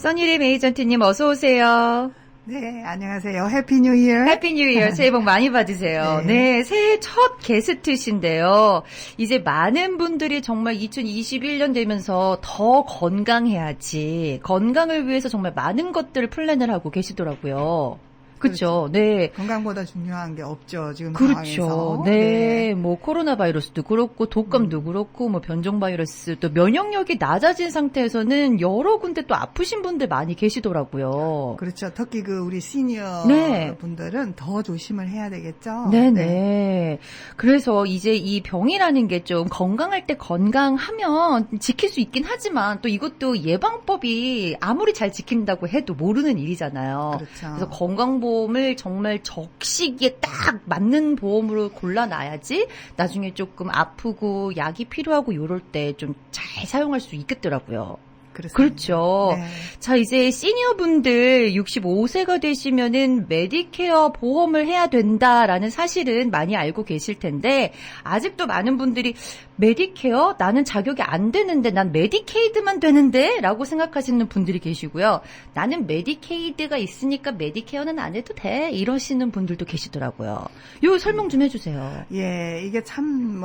써니림 에이전트님 어서 오세요. 네, 안녕하세요. 해피 뉴 이어. 해피 뉴 이어. 새해 복 많이 받으세요. 네, 새해 첫 게스트신데요. 이제 많은 분들이 정말 2021년 되면서 더 건강해야지, 건강을 위해서 정말 많은 것들을 플랜을 하고 계시더라고요. 그렇죠. 네. 건강보다 중요한 게 없죠. 지금 그렇죠. 상황에서. 네. 뭐 코로나 바이러스도 그렇고 독감도 그렇고 뭐 변종 바이러스 또 면역력이 낮아진 상태에서는 여러 군데 또 아프신 분들 많이 계시더라고요. 그렇죠. 특히 우리 시니어 분들은 더 조심을 해야 되겠죠. 네네. 그래서 이제 이 병이라는 게 좀 건강할 때 건강하면 지킬 수 있긴 하지만 또 이것도 예방법이 아무리 잘 지킨다고 해도 모르는 일이잖아요. 그렇죠. 그래서 건강보험을 정말 적시기에 딱 맞는 보험으로 골라놔야지 나중에 조금 아프고 약이 필요하고 요럴 때 좀 잘 사용할 수 있겠더라고요. 그렇습니다. 그렇죠. 네. 자, 이제 시니어분들 65세가 되시면은 메디케어 보험을 해야 된다라는 사실은 많이 알고 계실 텐데 아직도 많은 분들이 메디케어? 나는 자격이 안 되는데 난 메디케이드만 되는데? 라고 생각하시는 분들이 계시고요. 나는 메디케이드가 있으니까 메디케어는 안 해도 돼? 이러시는 분들도 계시더라고요. 요 설명 좀 해주세요. 예, 이게 참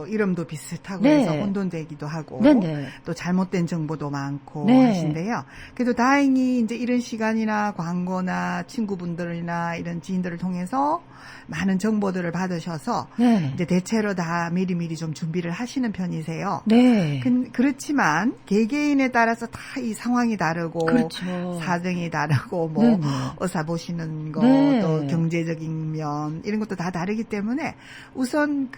이름도 비슷하고 네. 해서 혼돈되기도 하고 네네. 또 잘못된 정보도 많고 네. 하신데요. 그래도 다행히 이제 이런 시간이나 광고나 친구분들이나 이런 지인들을 통해서 많은 정보들을 받으셔서 네. 이제 대체로 다 미리미리 좀 준비를 하시는 편이세요. 네. 그렇지만 개개인에 따라서 다 이 상황이 다르고 그렇죠. 사정이 다르고 뭐 네네. 의사 보시는 거 네. 또 경제적인 면 이런 것도 다 다르기 때문에 우선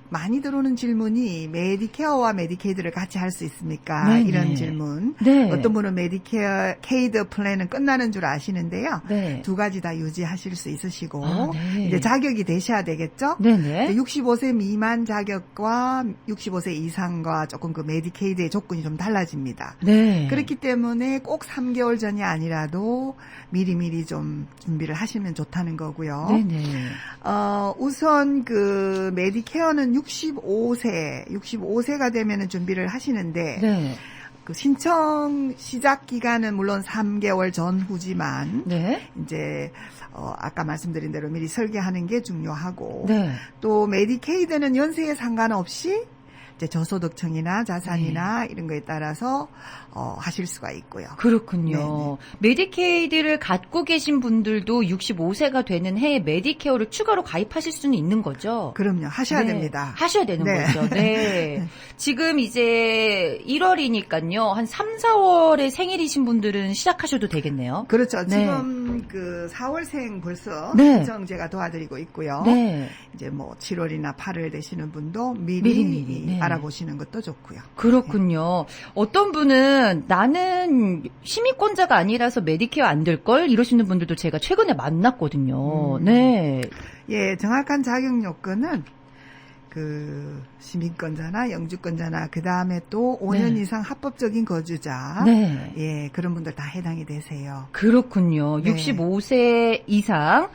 많이 들어오는 질문이 메디케어와 메디케이드를 같이 할 수 있습니까? 네네. 이런 질문. 네. 어떤 분은 메디케이드 플랜은 끝나는 줄 아시는데요. 네. 두 가지 다 유지하실 수 있으시고 아, 네. 이제 자격이 되셔야 되겠죠? 네네. 65세 미만 자격과 65세 이상과 조금 메디케이드의 조건이 좀 달라집니다. 네. 그렇기 때문에 꼭 3개월 전이 아니라도 미리미리 좀 준비를 하시면 좋다는 거고요. 네네. 우선 메디케어는 65세가 되면은 준비를 하시는데 네. 신청 시작 기간은 물론 3개월 전후지만 네. 이제 아까 말씀드린 대로 미리 설계하는 게 중요하고 네. 또 메디케이드는 연세에 상관없이 이제 저소득층이나 자산이나 이런 거에 따라서 하실 수가 있고요. 그렇군요. 네네. 메디케이드를 갖고 계신 분들도 65세가 되는 해에 메디케어를 추가로 가입하실 수는 있는 거죠? 그럼요. 하셔야 네. 됩니다. 하셔야 되는 네. 거죠. 네. 지금 이제 1월이니까요. 한 3, 4월에 생일이신 분들은 시작하셔도 되겠네요. 그렇죠. 네. 지금 4월생 벌써 네. 신청 제가 도와드리고 있고요. 네. 이제 7월이나 8월 되시는 분도 미리 네. 알아보시는 것도 좋고요. 그렇군요. 어떤 분은 나는 시민권자가 아니라서 메디케어 안 될걸? 이러시는 분들도 제가 최근에 만났거든요. 네. 예, 정확한 자격 요건은 시민권자나 영주권자나 그 다음에 또 5년 네. 이상 합법적인 거주자, 네. 예, 그런 분들 다 해당이 되세요. 그렇군요. 네. 65세 이상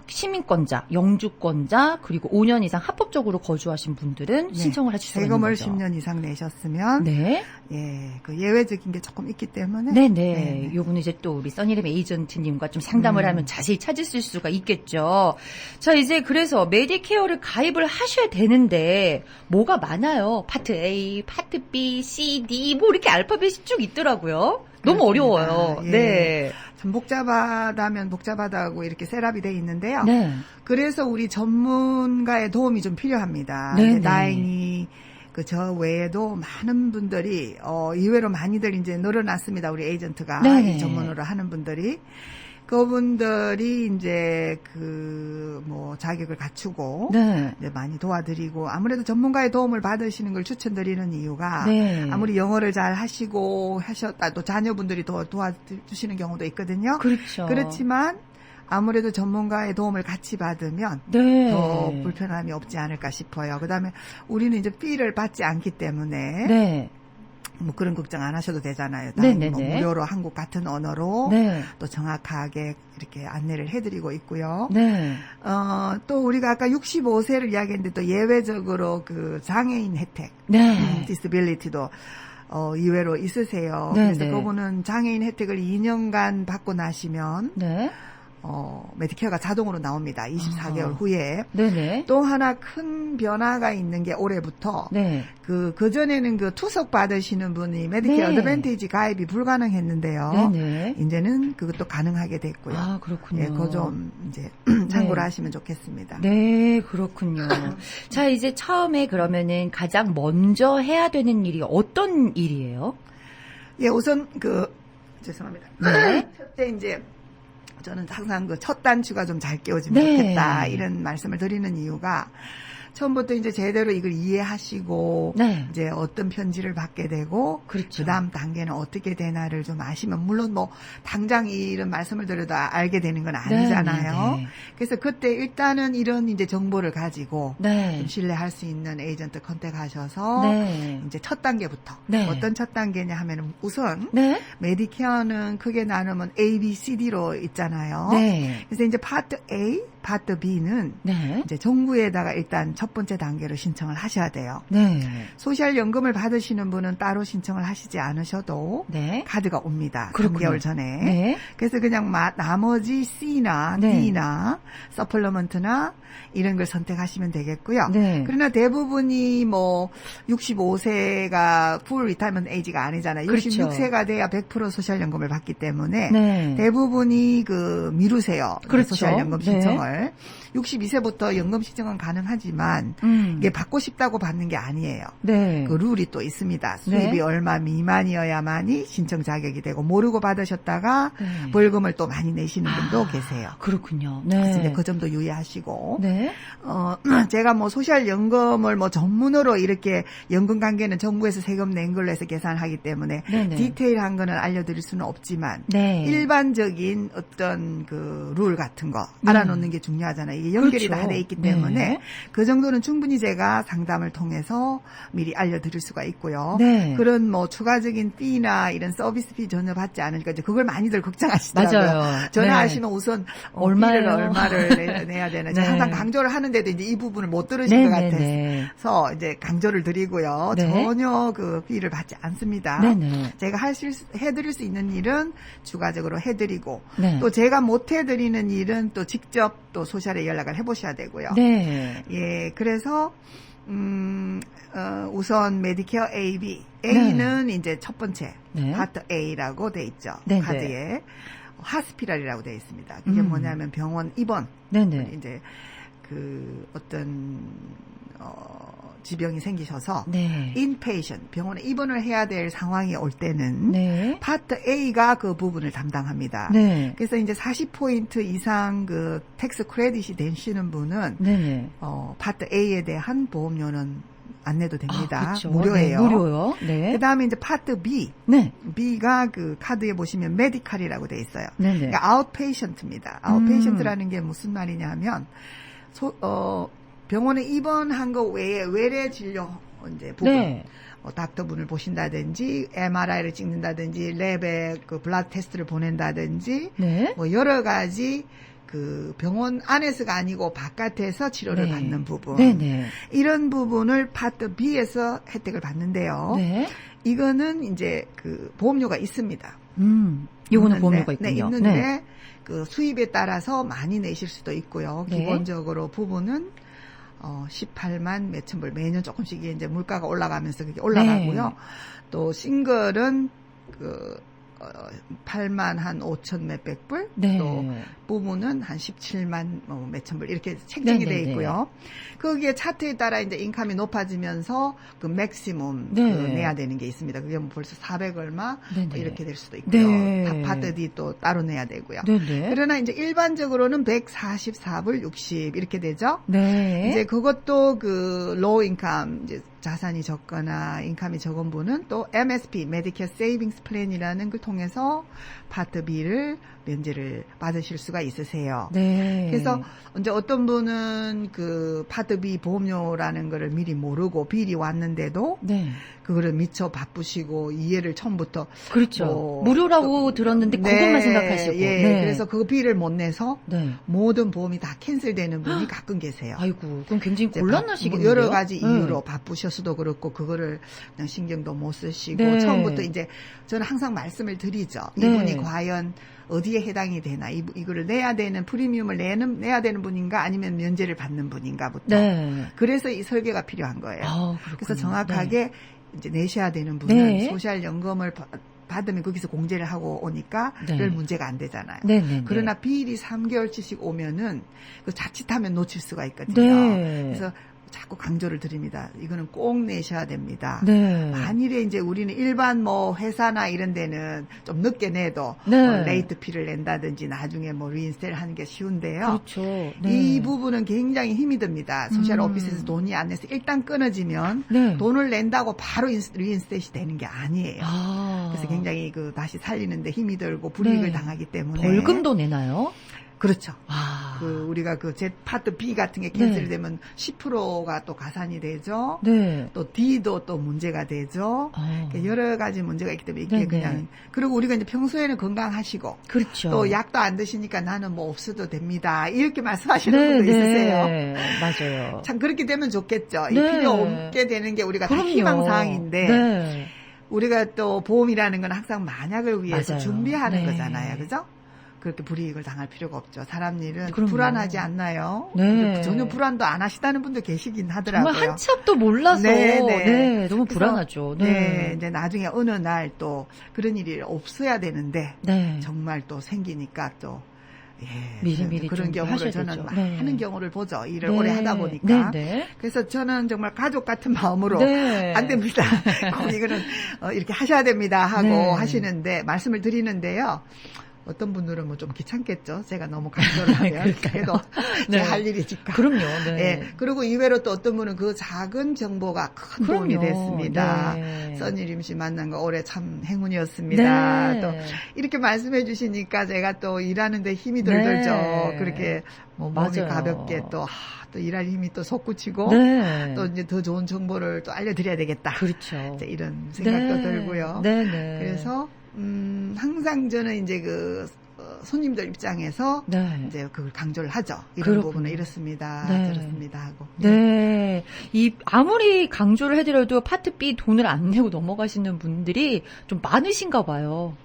시민권자, 영주권자, 그리고 5년 이상 합법적으로 거주하신 분들은 네. 신청을 하실 수가 있는 세금을 거죠. 10년 이상 내셨으면 네. 예, 예외적인 게 조금 있기 때문에 네네. 네네. 요거는 이제 또 우리 써니림 에이전트님과 좀 상담을 하면 자세히 찾으실 수가 있겠죠. 자, 이제 그래서 메디케어를 가입을 하셔야 되는데 뭐가 많아요. 파트 A, 파트 B, C, D 뭐 이렇게 알파벳이 쭉 있더라고요. 너무 그렇습니다. 어려워요. 예. 네. 참 복잡하다면 복잡하다고 이렇게 셋업이 돼 있는데요. 네. 그래서 우리 전문가의 도움이 좀 필요합니다. 네네. 근데 다행히 저 외에도 많은 분들이 의외로 많이들 이제 늘어났습니다. 우리 에이전트가 네. 이 전문으로 하는 분들이 그분들이 이제 자격을 갖추고 네. 이제 많이 도와드리고 아무래도 전문가의 도움을 받으시는 걸 추천드리는 이유가 네. 아무리 영어를 잘 하시고 하셨다 또 자녀분들이 도와주시는 경우도 있거든요. 그렇죠. 그렇지만 아무래도 전문가의 도움을 같이 받으면 네. 더 불편함이 없지 않을까 싶어요. 그다음에 우리는 이제 피를 받지 않기 때문에 네. 그런 걱정 안 하셔도 되잖아요. 네네네. 무료로 한국 같은 언어로 네. 또 정확하게 이렇게 안내를 해드리고 있고요. 네. 또 우리가 아까 65세를 이야기했는데 또 예외적으로 장애인 혜택, 네. 디스빌리티도 이외로 있으세요. 네, 그래서 네. 그분은 장애인 혜택을 2년간 받고 나시면 네. 메디케어가 자동으로 나옵니다. 24개월 후에. 네네. 또 하나 큰 변화가 있는 게 올해부터 네. 그전에는 그 투석 받으시는 분이 메디케어 네. 어드밴티지 가입이 불가능했는데요. 네네. 이제는 그것도 가능하게 됐고요. 아, 그렇군요. 예, 그거 좀 이제 참고를 하시면 좋겠습니다. 네, 그렇군요. 자, 이제 처음에 그러면은 가장 먼저 해야 되는 일이 어떤 일이에요? 예, 우선 죄송합니다. 네. 첫째 이제 저는 항상 그 첫 단추가 좀 잘 끼워지면 네. 좋겠다 이런 말씀을 드리는 이유가 처음부터 이제 제대로 이걸 이해하시고 네. 이제 어떤 편지를 받게 되고 그렇죠. 그다음 단계는 어떻게 되나를 좀 아시면 물론 뭐 당장 이런 말씀을 드려도 알게 되는 건 아니잖아요. 네, 네, 그래서 그때 일단은 이런 이제 정보를 가지고 네. 좀 신뢰할 수 있는 에이전트 컨택하셔서 네. 이제 첫 단계부터 네. 어떤 첫 단계냐 하면은 우선 네. 메디케어는 크게 나누면 A, B, C, D로 있잖아요. 네. 그래서 이제 파트 A, 파트 B는 네. 이제 정부에다가 일단 첫 번째 단계로 신청을 하셔야 돼요. 네. 소셜연금을 받으시는 분은 따로 신청을 하시지 않으셔도 네. 카드가 옵니다. 그렇군요. 3개월 전에. 네. 그래서 그냥 나머지 C나 네. D나 서플러먼트나 이런 걸 선택하시면 되겠고요. 네. 그러나 대부분이 뭐 65세가 풀 리타이먼트 에이지가 아니잖아요. 그렇죠. 66세가 돼야 100% 소셜연금을 받기 때문에 네. 대부분이 미루세요. 그렇죠. 소셜연금 네. 신청을. 62세부터 연금 신청은 가능하지만 이게 받고 싶다고 받는 게 아니에요. 네. 그 룰이 또 있습니다. 수입이 네. 얼마 미만이어야만이 신청 자격이 되고 모르고 받으셨다가 네. 벌금을 또 많이 내시는 분도 계세요. 그렇군요. 그래서 이제 네. 그 점도 유의하시고 네. 제가 뭐 소셜연금을 뭐 전문으로 이렇게 연금 관계는 정부에서 세금 낸 걸로 해서 계산하기 때문에 네네. 디테일한 거는 알려드릴 수는 없지만 네. 일반적인 어떤 룰 같은 거 알아놓는 게 중요하잖아요. 이게 연결이 그렇죠. 다 돼 있기 때문에 네. 그 정도는 충분히 제가 상담을 통해서 미리 알려드릴 수가 있고요. 네. 그런 뭐 추가적인 fee나 이런 서비스 피 전혀 받지 않으니까 이제 그걸 많이들 걱정하시더라고요. 맞아요. 전화하시면 우선 얼마예요? 얼마를 내야 되나. 제가 네. 항상 강조를 하는데도 이제 이 부분을 못 들으신 것 네네네. 같아서 이제 강조를 드리고요. 네. 전혀 그 피를 받지 않습니다. 네네. 제가 해드릴 수 있는 일은 추가적으로 해드리고 네. 또 제가 못 해드리는 일은 또 직접 또 소셜에 연락을 해보셔야 되고요. 네. 예, 그래서 우선 메디케어 A, B. A는 이제 첫 번째 네. 파트 A라고 돼 있죠. 네네. 카드에 하스피랄이라고 돼 있습니다. 그게 뭐냐면 병원 입원. 네네. 이제 어떤 지병이 생기셔서 네. 인페이션 병원에 입원을 해야 될 상황이 올 때는 네. 파트 A가 그 부분을 담당합니다. 네. 그래서 이제 40포인트 이상 텍스 크레딧이 되시는 분은 네네. 파트 A에 대한 보험료는 안 내도 됩니다. 그렇죠. 무료예요. 네, 무료요. 네. 그다음에 이제 파트 B. 네. B가 카드에 보시면 메디칼이라고 돼 있어요. 네네. 그러니까 아웃페이션트입니다. 아웃페이션트라는 게 무슨 말이냐면 병원에 입원한 거 외에 외래 진료 이제 부분 네. 닥터분을 보신다든지 MRI를 찍는다든지 랩에 블라드 테스트를 보낸다든지 네. 뭐 여러 가지 병원 안에서가 아니고 바깥에서 치료를 네. 받는 부분 네네. 이런 부분을 파트 B에서 혜택을 받는데요. 네. 이거는 이제 보험료가 있습니다. 요거는 보험료가 있군요. 네, 있는데 수입에 따라서 많이 내실 수도 있고요. 네. 기본적으로 부분은 18만 몇천 불 매년 조금씩 이제 물가가 올라가면서 그게 올라가고요. 네. 또 싱글은 8만 한 5천 몇백 불, 네. 또 부부는 한 17만 몇천 불 이렇게 책정이 네네네. 돼 있고요. 거기에 차트에 따라 이제 인컴이 높아지면서 맥시멈 네. 내야 되는 게 있습니다. 그게 뭐 벌써 400 얼마 네네. 이렇게 될 수도 있고요. 네. 파트 D 또 따로 내야 되고요. 네네. 그러나 이제 일반적으로는 144불 60 이렇게 되죠. 네. 이제 그것도 로우 인컴 이제 자산이 적거나 인컴이 적은 분은 또 MSP 메디케어 세이빙스 플랜이라는 걸 통해서 파트 B를 면제를 받으실 수가 있으세요. 네. 그래서 이제 어떤 분은 파트 B 보험료라는 거를 미리 모르고 비리 왔는데도 네. 그거를 미처 바쁘시고 이해를 처음부터 그렇죠. 무료라고 들었는데 네, 그것만 생각하시고. 예, 네. 그래서 그 비를 못 내서 네. 모든 보험이 다 캔슬되는 분이 가끔 계세요. 아이고, 그럼 굉장히 이제 곤란하시겠네요. 여러 가지 이유로 바쁘셨을 수도 그렇고 그거를 그냥 신경도 못 쓰시고 네. 처음부터 이제 저는 항상 말씀을 드리죠. 네. 이분이 과연 어디에 해당이 되나 이거를 내야 되는 프리미엄을 내야 되는 분인가 아니면 면제를 받는 분인가부터. 네. 그래서 이 설계가 필요한 거예요. 아, 그래서 그렇군요. 정확하게 이제 내셔야 되는 분은 네. 소셜연금을 받으면 거기서 공제를 하고 오니까 네. 별 문제가 안 되잖아요. 네. 네. 그러나 비일이 3개월치씩 오면은 그 자칫하면 놓칠 수가 있거든요. 네. 그래서 자꾸 강조를 드립니다. 이거는 꼭 내셔야 됩니다. 네. 만일에 이제 우리는 일반 뭐 회사나 이런 데는 좀 늦게 내도 네. 레이트 피를 낸다든지 나중에 뭐 리인스테를 하는 게 쉬운데요. 그렇죠. 네. 이 부분은 굉장히 힘이 듭니다. 소셜 오피스에서 돈이 안 내서 일단 끊어지면 네. 돈을 낸다고 바로 리인스테이시 되는 게 아니에요. 아. 그래서 굉장히 그 다시 살리는데 힘이 들고 불이익을 네. 당하기 때문에 벌금도 내나요? 그렇죠. 아. 그 우리가 그 Z 파트 B 같은 게 네. 캔슬이 되면 10%가 또 가산이 되죠. 네. 또 D도 또 문제가 되죠. 아. 여러 가지 문제가 있기 때문에 이게 네네. 그냥 그리고 우리가 이제 평소에는 건강하시고 그렇죠. 또 약도 안 드시니까 나는 뭐 없어도 됩니다. 이렇게 말씀하시는 분도 있으세요. 네. 맞아요. 참 그렇게 되면 좋겠죠. 이 네. 필요 없게 되는 게 우리가 다 그럼요. 희망사항인데 네. 우리가 또 보험이라는 건 항상 만약을 위해서 맞아요. 준비하는 네. 거잖아요. 그죠? 그렇게 불이익을 당할 필요가 없죠. 사람 일은 그럼요. 불안하지 않나요? 네. 전혀 불안도 안 하시다는 분도 계시긴 하더라고요. 정말 한치 앞도 몰라서 네, 네. 너무 그래서, 불안하죠. 네, 이제 나중에 어느 날 또 그런 일이 없어야 되는데 네. 정말 또 생기니까 또 예, 미리미리 그런 좀 경우를 하셔야 저는 되죠. 네. 많은 경우를 보죠. 일을 네. 오래 하다 보니까. 네, 네. 그래서 저는 정말 가족 같은 마음으로 네. 안 됩니다. 꼭 이거는 이렇게 하셔야 됩니다 하고 네. 하시는데 말씀을 드리는데요. 어떤 분들은 뭐 좀 귀찮겠죠. 제가 너무 강조를 하면 그래도 네. 제 할 일이니까. 그럼요. 네. 예. 그리고 이외로 또 어떤 분은 그 작은 정보가 큰 도움이 그럼요. 됐습니다. 네. 써니림 씨 만난 거 올해 참 행운이었습니다. 네. 또 이렇게 말씀해 주시니까 제가 또 일하는데 힘이 들죠. 네. 그렇게 뭐 몸이 맞아요. 가볍게 또 일할 힘이 또 솟구치고 네. 또 이제 더 좋은 정보를 또 알려드려야 되겠다. 그렇죠. 이제 이런 생각도 네. 들고요. 네, 네. 그래서 항상 저는 이제 그 손님들 입장에서 네. 이제 그걸 강조를 하죠. 이런 그렇군요. 부분은 이렇습니다. 네. 저렇습니다 하고. 네. 아무리 강조를 해드려도 파트 B 돈을 안 내고 넘어가시는 분들이 좀 많으신가 봐요.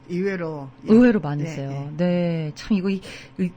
의외로 많으세요. 네. 참 이거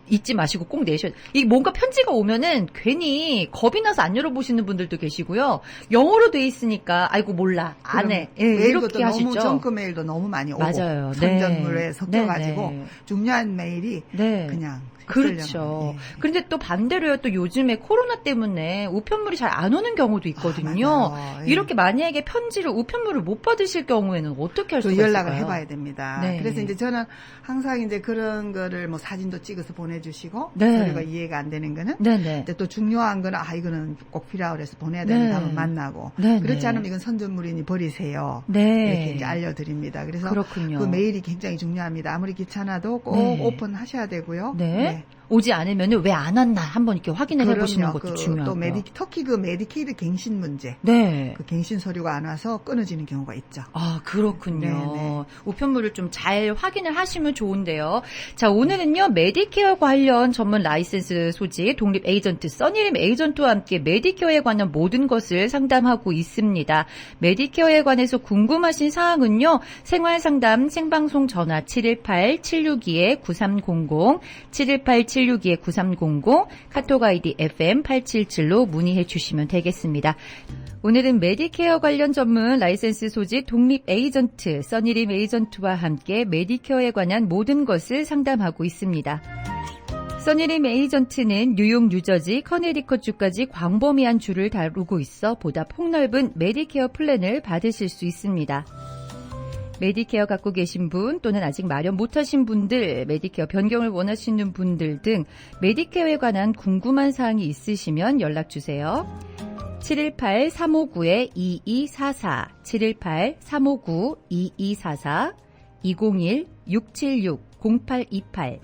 잊지 마시고 꼭 내셔야 돼요. 이 뭔가 편지가 오면은 괜히 겁이 나서 안 열어보시는 분들도 계시고요. 영어로 돼 있으니까 아이고 몰라 안 해. 예, 메일도 이렇게 또 하시죠. 너무 정크 메일도 너무 많이 오고 맞아요. 선전물에 네. 섞여가지고 네, 네. 중요한 메일이 네. 그냥 그렇죠. 네. 그런데 또 반대로요. 또 요즘에 코로나 때문에 우편물이 잘 안 오는 경우도 있거든요. 맞아요. 예. 이렇게 만약에 편지를 우편물을 못 받으실 경우에는 어떻게 할 또 수가 연락을 있을까요? 해봐야 됩니다. 네. 그래서 이제 저는 항상 이제 그런 거를 뭐 사진도 찍어서 보내주시고 네. 서류가 이해가 안 되는 거는 네네. 근데 또 중요한 거는 이거는 꼭 필요하고 그래서 보내야 되는데 네. 한번 만나고 네, 그렇지 네. 않으면 이건 선전물이니 버리세요. 네. 이렇게 이제 알려드립니다. 그래서 그렇군요. 그 메일이 굉장히 중요합니다. 아무리 귀찮아도 꼭 네. 오픈하셔야 되고요. 네. 오지 않으면 왜 안 왔나 한번 이렇게 확인을 해보시는 것도 중요하고. 또 특히 그 메디케이드 갱신 문제. 네. 그 갱신 서류가 안 와서 끊어지는 경우가 있죠. 아, 그렇군요. 네네. 우편물을 좀 잘 확인을 하시면 좋은데요. 자, 오늘은요, 메디케어 관련 전문 라이센스 소지 독립 에이전트 써니림 에이전트와 함께 메디케어에 관한 모든 것을 상담하고 있습니다. 메디케어에 관해서 궁금하신 사항은요, 생활상담 생방송 전화 718-762-9300, 718-762-9300, 카톡 아이디 FM877로 문의해 주시면 되겠습니다. 오늘은 메디케어 관련 전문 라이센스 소지 독립 에이전트 써니림 에이전트와 함께 메디케어에 관한 모든 것을 상담하고 있습니다. 써니림 에이전트는 뉴욕, 뉴저지, 커네디컷주까지 광범위한 주를 다루고 있어 보다 폭넓은 메디케어 플랜을 받으실 수 있습니다. 메디케어 갖고 계신 분 또는 아직 마련 못하신 분들, 메디케어 변경을 원하시는 분들 등 메디케어에 관한 궁금한 사항이 있으시면 연락주세요. 718-359-2244, 718-359-2244, 201-676-0828,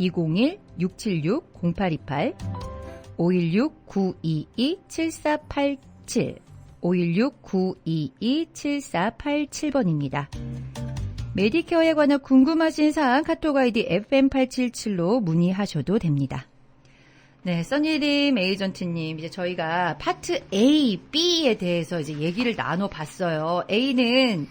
201-676-0828, 516-922-7487, 516-922-7487번입니다. 메디케어에 관한 궁금하신 사항 카톡 아이디 FM877로 문의하셔도 됩니다. 네, 써니림 에이전트님, 이제 저희가 파트 A, B에 대해서 이제 얘기를 나눠봤어요. A는,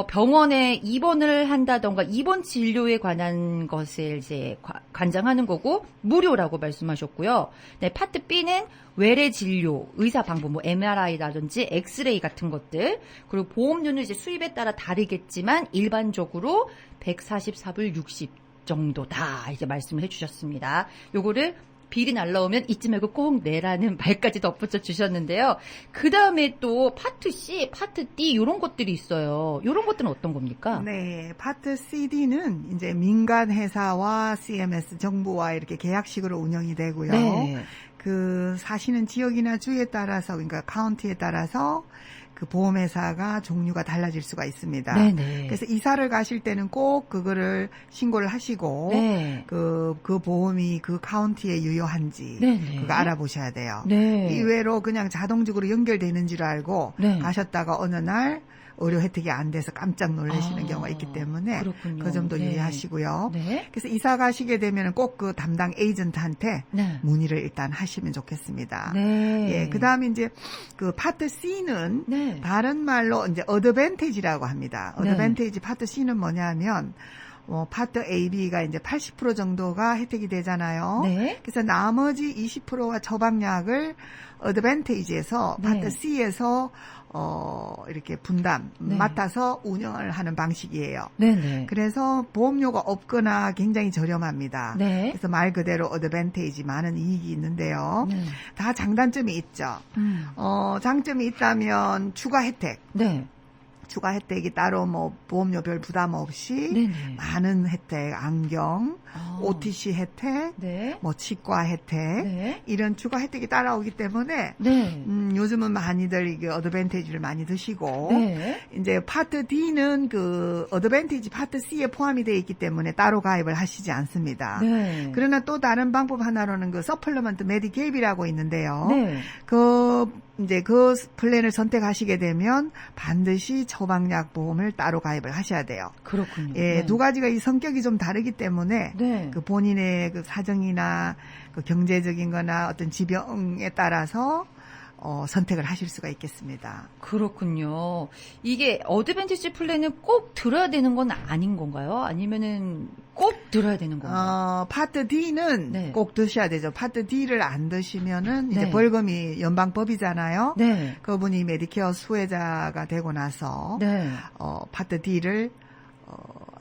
병원에 입원을 한다던가 입원 진료에 관한 것을 이제 관장하는 거고, 무료라고 말씀하셨고요. 네, 파트 B는 외래 진료, 의사 방법, 뭐 MRI라든지 엑스레이 같은 것들, 그리고 보험료는 이제 수입에 따라 다르겠지만, 일반적으로 144불 60 정도다. 이제 말씀을 해주셨습니다. 요거를 비리 날라오면 잊지 말고 꼭 내라는 말까지 덧붙여 주셨는데요. 그 다음에 또 파트 C, 파트 D 이런 것들이 있어요. 이런 것들은 어떤 겁니까? 네, 파트 CD는 이제 민간 회사와 CMS 정부와 이렇게 계약식으로 운영이 되고요. 네. 그 사시는 지역이나 주에 따라서 그러니까 카운티에 따라서 그 보험회사가 종류가 달라질 수가 있습니다. 네네. 그래서 이사를 가실 때는 꼭 그거를 신고를 하시고 네. 그 보험이 그 카운티에 유효한지 네네. 그거 알아보셔야 돼요. 네. 이외로 그냥 자동적으로 연결되는 줄 알고 네. 가셨다가 어느 날 의료 혜택이 안 돼서 깜짝 놀라시는 경우가 있기 때문에 그렇군요. 그 점도 네. 유의하시고요. 네. 그래서 이사 가시게 되면 꼭 그 담당 에이전트한테 네. 문의를 일단 하시면 좋겠습니다. 네. 예, 그다음에 이제 그 파트 C는 네. 다른 말로 이제 어드밴티지라고 합니다. 네. 어드밴티지 파트 C는 뭐냐면 파트 A, B가 이제 80% 정도가 혜택이 되잖아요. 네. 그래서 나머지 20%가 처방약을 어드밴티지에서 네. 파트 C에서 이렇게 분담 네. 맡아서 운영을 하는 방식이에요. 네네. 그래서 보험료가 없거나 굉장히 저렴합니다. 네. 그래서 말 그대로 어드밴티지 많은 이익이 있는데요. 네. 다 장단점이 있죠. 장점이 있다면 추가 혜택. 네. 추가 혜택이 따로 뭐 보험료 별 부담 없이 네네. 많은 혜택, 안경, 아. OTC 혜택, 네. 뭐 치과 혜택 네. 이런 추가 혜택이 따라오기 때문에 네. 요즘은 많이들 이게 어드밴티지를 많이 드시고 네. 이제 파트 D는 그 어드밴티지 파트 C에 포함이 되어 있기 때문에 따로 가입을 하시지 않습니다. 네. 그러나 또 다른 방법 하나로는 그 서플리먼트 메디케이비라고 있는데요. 네. 이제 그 플랜을 선택하시게 되면 반드시 처방약 보험을 따로 가입을 하셔야 돼요. 그렇군요. 예, 네. 두 가지가 이 성격이 좀 다르기 때문에 네. 그 본인의 그 사정이나 그 경제적인 거나 어떤 지병에 따라서 선택을 하실 수가 있겠습니다. 그렇군요. 이게 어드밴티지 플랜은 꼭 들어야 되는 건 아닌 건가요? 아니면은 꼭 들어야 되는 건가요? 파트 D는 네. 꼭 드셔야 되죠. 파트 D를 안 드시면은 이제 네. 벌금이 연방법이잖아요. 네. 그분이 메디케어 수혜자가 되고 나서 네. 파트 D를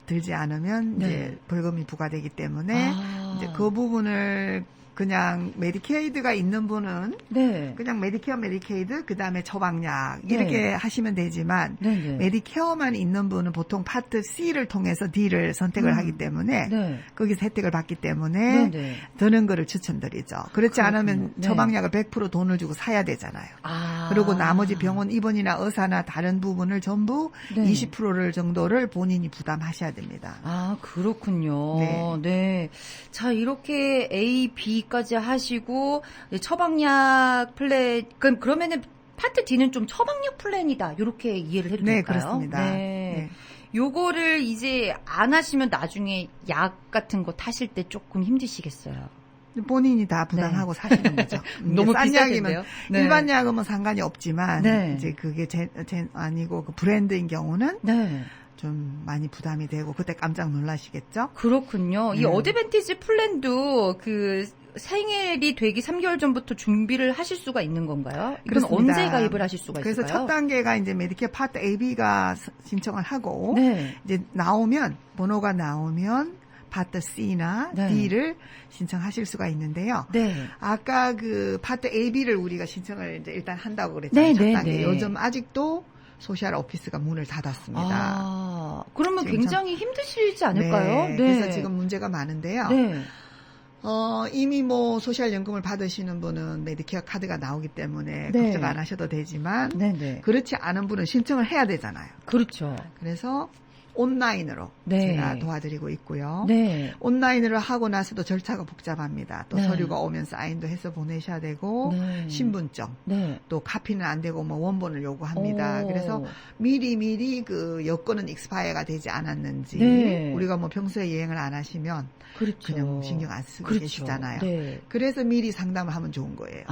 들지 않으면 네. 이제 벌금이 부과되기 때문에 아. 이제 그 부분을 그냥 메디케이드가 있는 분은 네. 그냥 메디케어, 메디케이드, 그 다음에 처방약 네. 이렇게 하시면 되지만 네네. 메디케어만 있는 분은 보통 파트 C를 통해서 D를 선택을 하기 때문에 네. 거기서 혜택을 받기 때문에 네네. 드는 거를 추천드리죠. 그렇지 그렇군요. 않으면 네. 처방약을 100% 돈을 주고 사야 되잖아요. 아. 그리고 나머지 병원 입원이나 의사나 다른 부분을 전부 네. 20%를 정도를 본인이 부담하셔야 됩니다. 아, 그렇군요. 네. 네. 자, 이렇게 A, B까지 하시고, 처방약 플랜, 그러면은 파트 D는 좀 처방약 플랜이다. 이렇게 이해를 해도 네, 될까요? 그렇습니다. 네. 네. 요거를 이제 안 하시면 나중에 약 같은 거 타실 때 조금 힘드시겠어요. 본인이 다 부담하고 사시는 거죠. 너무 싼 비쌀 약이면 텐데요. 네. 일반 약은 상관이 없지만 네. 이제 그게 아니고 그 브랜드인 경우는 네. 좀 많이 부담이 되고 그때 깜짝 놀라시겠죠? 그렇군요. 이 어드밴티지 플랜도 그 생일이 되기 3개월 전부터 준비를 하실 수가 있는 건가요? 이건 그렇습니다. 언제 가입을 하실 수가 그래서 있을까요? 첫 단계가 이제 메디케어 파트 A, B가 신청을 하고 네. 이제 번호가 나오면 파트 C나 네. D를 신청하실 수가 있는데요. 네. 아까 그 파트 A, B를 우리가 신청을 이제 일단 한다고 그랬잖아요. 네, 첫 네, 단계. 네. 요즘 아직도 소셜 오피스가 문을 닫았습니다. 아, 그러면 지금 굉장히 힘드시지 않을까요? 네, 그래서 지금 문제가 많은데요. 네. 이미 뭐 소셜연금을 받으시는 분은 메디케어 카드가 나오기 때문에 네. 걱정 안 하셔도 되지만 네네. 그렇지 않은 분은 신청을 해야 되잖아요. 그렇죠. 그래서 온라인으로 네. 제가 도와드리고 있고요. 네. 온라인으로 하고 나서도 절차가 복잡합니다. 또 네. 서류가 오면 사인도 해서 보내셔야 되고 네. 신분증 네. 또 카피는 안 되고 뭐 원본을 요구합니다. 오. 그래서 미리 그 여권은 익스파이어가 되지 않았는지 네. 우리가 뭐 평소에 여행을 안 하시면 그렇죠. 그냥 신경 안 쓰고 그렇죠. 계시잖아요. 계시잖아요. 네. 그래서 미리 상담을 하면 좋은 거예요.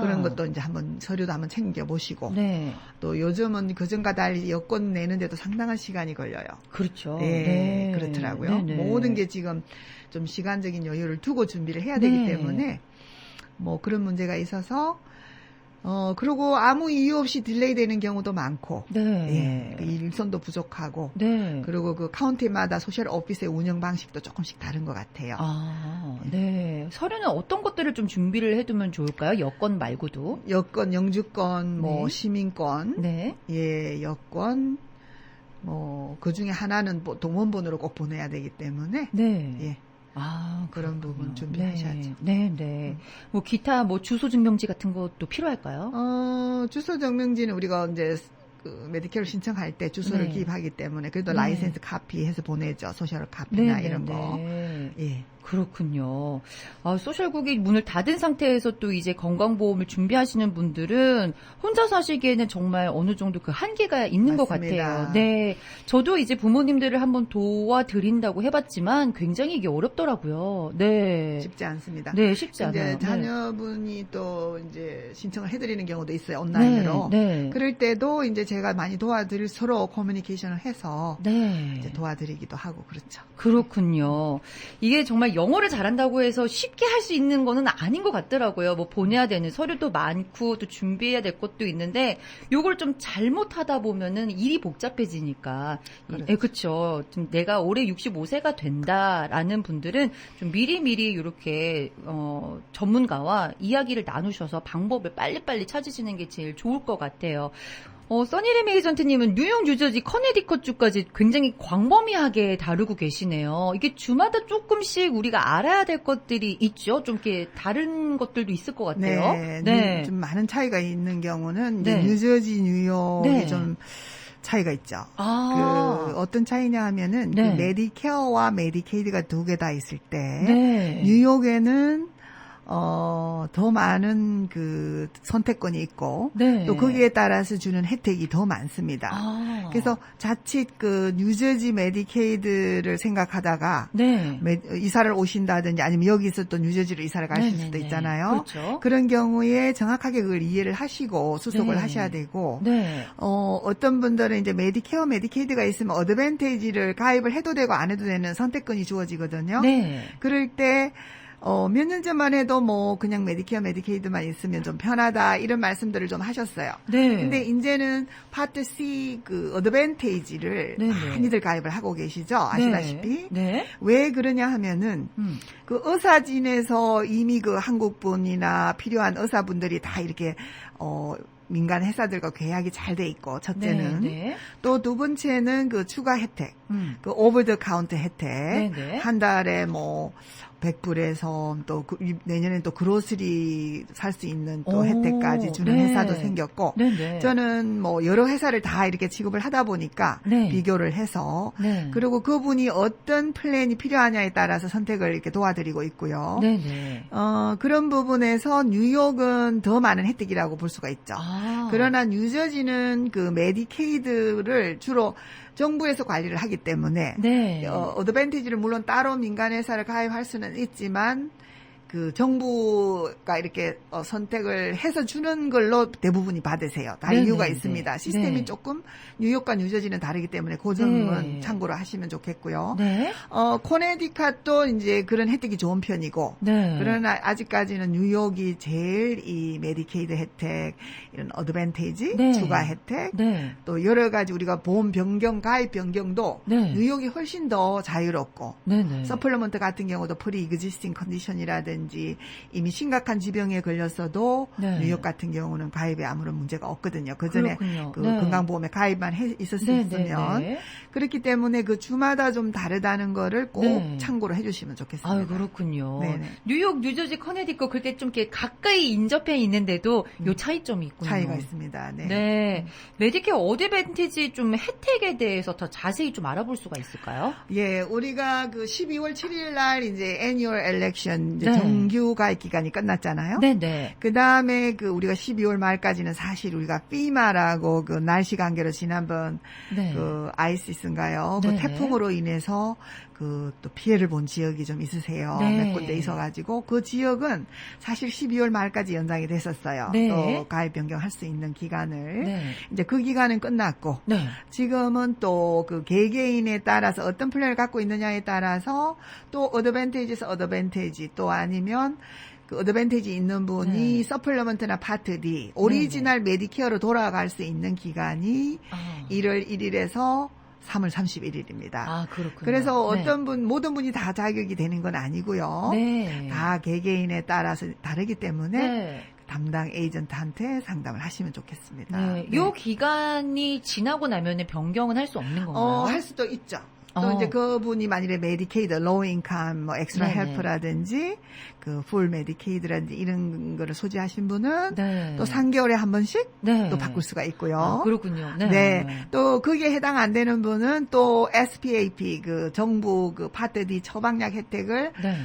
그런 것도 이제 한번 서류도 한번 챙겨 보시고 네. 또 요즘은 그전과 달리 여권 내는데도 상당한 시간이 걸려요. 그렇죠. 네, 그렇더라고요. 네. 모든 게 지금 좀 시간적인 여유를 두고 준비를 해야 되기 네. 때문에 뭐 그런 문제가 있어서 그리고 아무 이유 없이 딜레이 되는 경우도 많고 네. 예, 그 일손도 부족하고 네. 그리고 그 카운티마다 소셜 오피스의 운영 방식도 조금씩 다른 것 같아요. 네. 서류는 어떤 것들을 좀 준비를 해두면 좋을까요? 여권 말고도. 여권, 영주권, 뭐 네. 시민권, 네. 예, 여권, 뭐 그 중에 하나는 동원본으로 꼭 보내야 되기 때문에 네. 예, 그런 그렇군요. 부분 준비하셔야죠. 네, 네. 뭐 기타 뭐 주소 증명지 같은 것도 필요할까요? 주소 증명지는 우리가 이제 그 메디케어를 신청할 때 주소를 네. 기입하기 때문에 그래도 네. 라이센스 카피해서 보내죠. 소셜 카피나 이런 거. 네. 예. 그렇군요. 소셜국이 문을 닫은 상태에서 또 이제 건강보험을 준비하시는 분들은 혼자 사시기에는 정말 어느 정도 그 한계가 있는 것 맞습니다. 같아요. 네. 저도 이제 부모님들을 한번 도와드린다고 해봤지만 굉장히 이게 어렵더라고요. 네. 쉽지 않습니다. 네, 쉽지 이제 않아요. 자녀분이 또 이제 신청을 해드리는 경우도 있어요. 온라인으로. 네. 그럴 때도 이제 제가 많이 도와드릴 서로 커뮤니케이션을 해서 네. 이제 도와드리기도 하고 그렇죠. 그렇군요. 이게 정말 영어를 잘한다고 해서 쉽게 할 수 있는 거는 아닌 것 같더라고요. 뭐 보내야 되는 서류도 많고 또 준비해야 될 것도 있는데 요걸 좀 잘못하다 보면은 일이 복잡해지니까. 그렇죠. 예, 그렇죠. 좀 내가 올해 65세가 된다라는 분들은 좀 미리미리 이렇게 전문가와 이야기를 나누셔서 방법을 빨리빨리 찾으시는 게 제일 좋을 것 같아요. 써니림 에이전트님은 뉴욕, 뉴저지, 커네디컷 주까지 굉장히 광범위하게 다루고 계시네요. 이게 주마다 조금씩 우리가 알아야 될 것들이 있죠? 좀 이렇게 다른 것들도 있을 것 같아요. 네. 좀 많은 차이가 있는 경우는 이제 네. 뉴저지, 뉴욕이 네. 좀 차이가 있죠. 아. 어떤 차이냐 하면은 네. 그 메디케어와 메디케이드가 두 개 다 있을 때 네. 뉴욕에는 더 많은 그 선택권이 있고 네. 또 거기에 따라서 주는 혜택이 더 많습니다. 그래서 자칫 그 뉴저지 메디케이드를 생각하다가 네. 이사를 오신다든지 아니면 여기서 또 뉴저지로 이사를 가실 수도 있잖아요. 그렇죠. 그런 경우에 정확하게 그걸 이해를 하시고 수속을 네. 하셔야 되고 네. 어떤 분들은 이제 메디케어, 메디케이드가 있으면 어드밴테이지를 가입을 해도 되고 안 해도 되는 선택권이 주어지거든요. 네. 그럴 때 몇 년 전만 해도 뭐 그냥 메디케어, 메디케이드만 있으면 좀 편하다 이런 말씀들을 좀 하셨어요. 네. 근데 이제는 파트 C 그 어드밴테이지를 네네. 많이들 가입을 하고 계시죠. 아시다시피. 네. 왜 그러냐 하면은 그 의사진에서 이미 그 한국분이나 필요한 의사분들이 다 이렇게 민간 회사들과 계약이 잘 돼 있고 첫째는 네. 또 두 번째는 그 추가 혜택, 그 오버 더 카운트 혜택 네네. 한 달에 뭐 100불에서 또 내년엔 또 그로스리 살 수 있는 또 오, 혜택까지 주는 네. 회사도 생겼고 네네. 저는 뭐 여러 회사를 다 이렇게 취급을 하다 보니까 네. 비교를 해서 네. 그리고 그분이 어떤 플랜이 필요하냐에 따라서 선택을 이렇게 도와드리고 있고요. 네네. 그런 부분에서 뉴욕은 더 많은 혜택이라고 볼 수가 있죠. 그러나 뉴저지는 그 메디케이드를 주로 정부에서 관리를 하기 때문에 네. 어드밴티지를 물론 따로 민간 회사를 가입할 수는 있지만 그 정부가 이렇게 선택을 해서 주는 걸로 대부분이 받으세요. 다 네네, 이유가 네. 있습니다. 시스템이 네. 조금 뉴욕과 뉴저지는 다르기 때문에 그 점은 네. 참고로 하시면 좋겠고요. 네. 코네디컷도 이제 그런 혜택이 좋은 편이고 네. 그러나 아직까지는 뉴욕이 제일 이 메디케이드 혜택, 이런 어드밴테이지, 네. 추가 혜택, 네. 또 여러 가지 우리가 보험 변경, 가입 변경도 네. 뉴욕이 훨씬 더 자유롭고 네네. 서플러먼트 같은 경우도 프리 이그지스팅 컨디션이라든지 가입이라든지 이미 심각한 지병에 걸렸어도 네. 뉴욕 같은 경우는 가입에 아무런 문제가 없거든요. 그 전에 그렇군요. 그 네. 건강보험에 가입만 있었으면 네. 그렇기 때문에 그 주마다 좀 다르다는 거를 꼭 네. 참고로 해주시면 좋겠습니다. 아유, 그렇군요. 네네. 뉴욕, 뉴저지, 커네디컷 그렇게 좀 이렇게 가까이 인접해 있는데도 요 차이점이 있군요. 차이가 있습니다. 네. 네. 메디케어 어드밴티지 좀 혜택에 대해서 더 자세히 좀 알아볼 수가 있을까요? 예, 우리가 그 12월 7일 날 이제 애니얼 엘렉션 네. 정규 가입 기간이 끝났잖아요. 네네. 그 다음에 그 우리가 12월 말까지는 사실 우리가 피마라고 그 날씨 관계로 지난번 네. 그 아이시스인가요? 그 네네. 태풍으로 인해서 그 또 피해를 본 지역이 좀 있으세요. 네. 몇 군데 있어가지고 그 지역은 사실 12월 말까지 연장이 됐었어요. 네. 또 가입 변경할 수 있는 기간을. 네. 이제 그 기간은 끝났고 네. 지금은 또 그 개개인에 따라서 어떤 플랜을 갖고 있느냐에 따라서 또 어드밴티지에서 어드밴티지 또 아니면 그 어드밴티지 있는 분이 네. 서플리먼트나 파트 D 오리지널 메디케어로 돌아갈 수 있는 기간이 아. 1월 1일에서 3월 31일입니다. 아, 그렇군요. 그래서 네. 어떤 분 모든 분이 다 자격이 되는 건 아니고요. 네. 다 개개인에 따라서 다르기 때문에 네. 담당 에이전트한테 상담을 하시면 좋겠습니다. 네. 네. 요 기간이 지나고 나면은 변경은 할 수 없는 건가요? 할 수도 있죠. 또 어. 이제 그분이 만일에 메디케이드, 로우 인컴, 뭐 엑스트라 네네. 헬프라든지 그 풀 메디케이드라든지 이런 거를 소지하신 분은 네. 또 3개월에 한 번씩 네. 또 바꿀 수가 있고요. 아, 그렇군요. 네. 네. 또 그게 해당 안 되는 분은 또 SPAP 그 정부 그 파트 D 처방약 혜택을 네.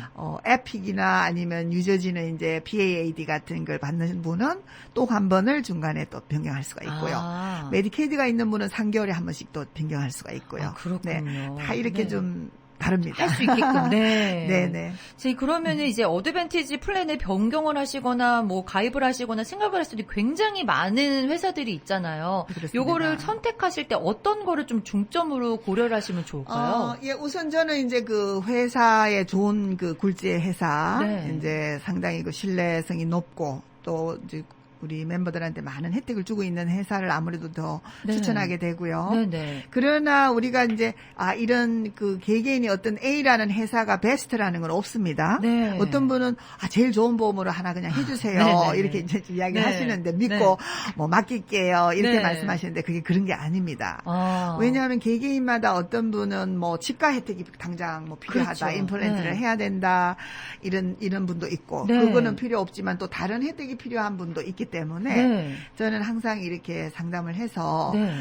에픽이나 아니면 뉴저지는 이제 PAAD 같은 걸 받는 분은 또 한 번을 중간에 또 변경할 수가 있고요. 아. 메디케이드가 있는 분은 3개월에 한 번씩 또 변경할 수가 있고요. 아, 그렇군요. 다 이렇게 네. 좀 다릅니다. 할 수 있게끔. 네. 네네. 그러면은 이제 어드밴티지 플랜을 변경을 하시거나 뭐 가입을 하시거나 생각을 했을 때 굉장히 많은 회사들이 있잖아요. 그렇습니다. 요거를 선택하실 때 어떤 거를 좀 중점으로 고려를 하시면 좋을까요? 예, 우선 저는 이제 그 회사의 좋은 그 굴지의 회사, 네. 이제 상당히 그 신뢰성이 높고 또 이제 우리 멤버들한테 많은 혜택을 주고 있는 회사를 아무래도 더 네. 추천하게 되고요. 네네. 그러나 우리가 이제 이런 그 개개인이 어떤 A라는 회사가 베스트라는 건 없습니다. 네. 어떤 분은 제일 좋은 보험으로 하나 그냥 해주세요. 네네네. 이렇게 이제 이야기를 네. 하시는데 믿고 뭐 맡길게요. 이렇게 네. 말씀하시는데 그게 그런 게 아닙니다. 아. 왜냐하면 개개인마다 어떤 분은 뭐 치과 혜택이 당장 뭐 필요하다, 그렇죠. 임플란트를 네. 해야 된다 이런 분도 있고 네. 그거는 필요 없지만 또 다른 혜택이 필요한 분도 있기 때문에 네. 저는 항상 이렇게 상담을 해서 네.